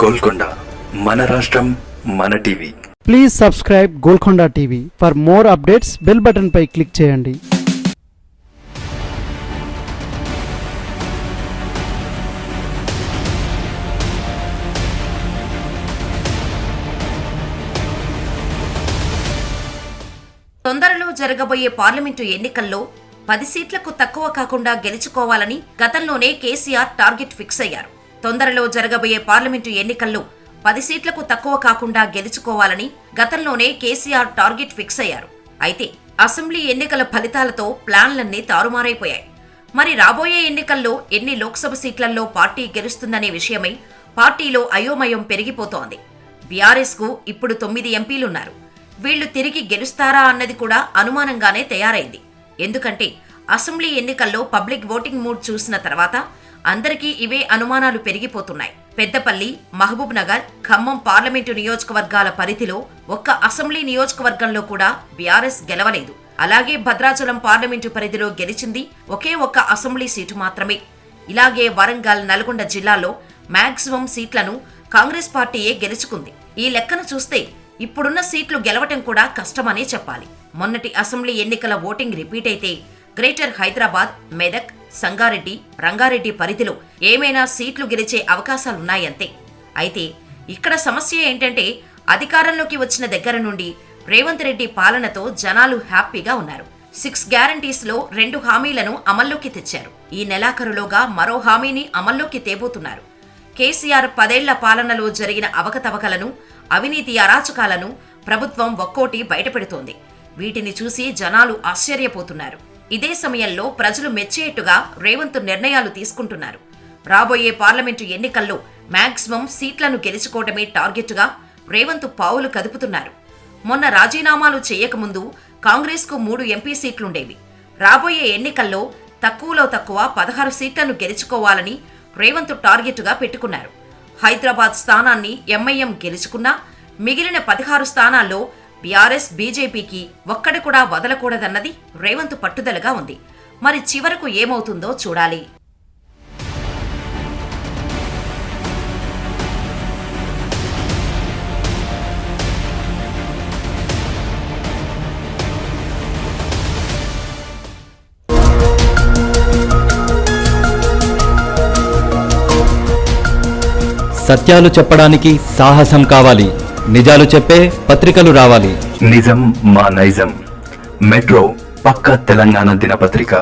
గోల్కొండ మన రాష్ట్రం మన TV. Please subscribe Golconda TV. For more updates bell button పై క్లిక్ చేయండి. తొందరలో జరగబోయే పార్లమెంటు ఎన్నికల్లో 10 సీట్లకు తక్కువ కాకుండా గెలుచుకోవాలని గతంలోనే కేసీఆర్ టార్గెట్ ఫిక్స్ అయ్యారు. తొందరలో జరగబోయే పార్లమెంటు ఎన్నికల్లో 10 సీట్లకు తక్కువ కాకుండా గెలుచుకోవాలని గతంలోనే కేసీఆర్ టార్గెట్ ఫిక్స్ అయ్యారు. అయితే అసెంబ్లీ ఎన్నికల ఫలితాలతో ప్లాన్లన్నీ తారుమారైపోయాయి. మరి రాబోయే ఎన్నికల్లో ఎన్ని లోక్సభ సీట్లలో పార్టీ గెలుస్తుందనే విషయమై పార్టీలో అయోమయం పెరిగిపోతోంది. బీఆర్ఎస్కు ఇప్పుడు 9 ఎంపీలున్నారు. వీళ్లు తిరిగి గెలుస్తారా అన్నది కూడా అనుమానంగానే తయారైంది. ఎందుకంటే అసెంబ్లీ ఎన్నికల్లో పబ్లిక్ ఓటింగ్ మూడ్ చూసిన తర్వాత అందరికీ ఇవే అనుమానాలు పెరిగిపోతున్నాయి. పెద్దపల్లి, మహబూబ్ నగర్, ఖమ్మం పార్లమెంటు నియోజకవర్గాల పరిధిలో ఒక్క అసెంబ్లీ నియోజకవర్గంలో కూడా బీఆర్ఎస్ గెలవలేదు. అలాగే భద్రాచలం పార్లమెంటు పరిధిలో గెలిచింది ఒకే ఒక్క అసెంబ్లీ సీటు మాత్రమే. ఇలాగే వరంగల్, నల్గొండ జిల్లాలో మాక్సిమం సీట్లను కాంగ్రెస్ పార్టీయే గెలుచుకుంది. ఈ లెక్కను చూస్తే ఇప్పుడున్న సీట్లు గెలవటం కూడా కష్టమనే చెప్పాలి. మొన్నటి అసెంబ్లీ ఎన్నికల ఓటింగ్ రిపీట్ అయితే గ్రేటర్ హైదరాబాద్, మెదక్, సంగారెడ్డి, రంగారెడ్డి పరిధిలో ఏమైనా సీట్లు గెలిచే అవకాశాలున్నాయంతే. అయితే ఇక్కడ సమస్య ఏంటంటే అధికారంలోకి వచ్చిన దగ్గర నుండి రేవంత్ రెడ్డి పాలనతో జనాలు హ్యాపీగా ఉన్నారు. 6 గ్యారంటీస్లో 2 హామీలను అమల్లోకి తెచ్చారు. ఈ నెలాఖరులోగా మరో హామీని అమల్లోకి తేబోతున్నారు. కేసీఆర్ 10 ఏళ్ల పాలనలో జరిగిన అవకతవకలను, అవినీతి అరాచకాలను ప్రభుత్వం ఒక్కోటి బయటపెడుతోంది. వీటిని చూసి జనాలు ఆశ్చర్యపోతున్నారు. ఇదే సమయంలో ప్రజలు మెచ్చేట్టుగా రేవంత్ నిర్ణయాలు తీసుకుంటున్నారు. రాబోయే పార్లమెంటు ఎన్నికల్లో మాక్సిమం సీట్లను గెలుచుకోవడమే టార్గెట్గా రేవంత్ పావులు కదుపుతున్నారు. మొన్న రాజీనామాలు చేయకముందు కాంగ్రెస్కు 3 ఎంపీ సీట్లుండేవి. రాబోయే ఎన్నికల్లో తక్కువలో తక్కువ 16 సీట్లను గెలుచుకోవాలని రేవంత్ టార్గెట్గా పెట్టుకున్నారు. హైదరాబాద్ స్థానాన్ని ఎంఐఎం గెలుచుకున్నా మిగిలిన 16 స్థానాల్లో బీఆర్ఎస్, బీజేపీకి ఒక్కడి కూడా వదలకూడదన్నది రేవంత్ పట్టుదలగా ఉంది. మరి చివరకు ఏమవుతుందో చూడాలి. సత్యాలు చెప్పడానికి సాహసం కావాలి. నిజాలు చెప్పే పత్రికలు రావాలి. నిజం మా నైజం. మెట్రో పక్క తెలంగాణ దినపత్రిక.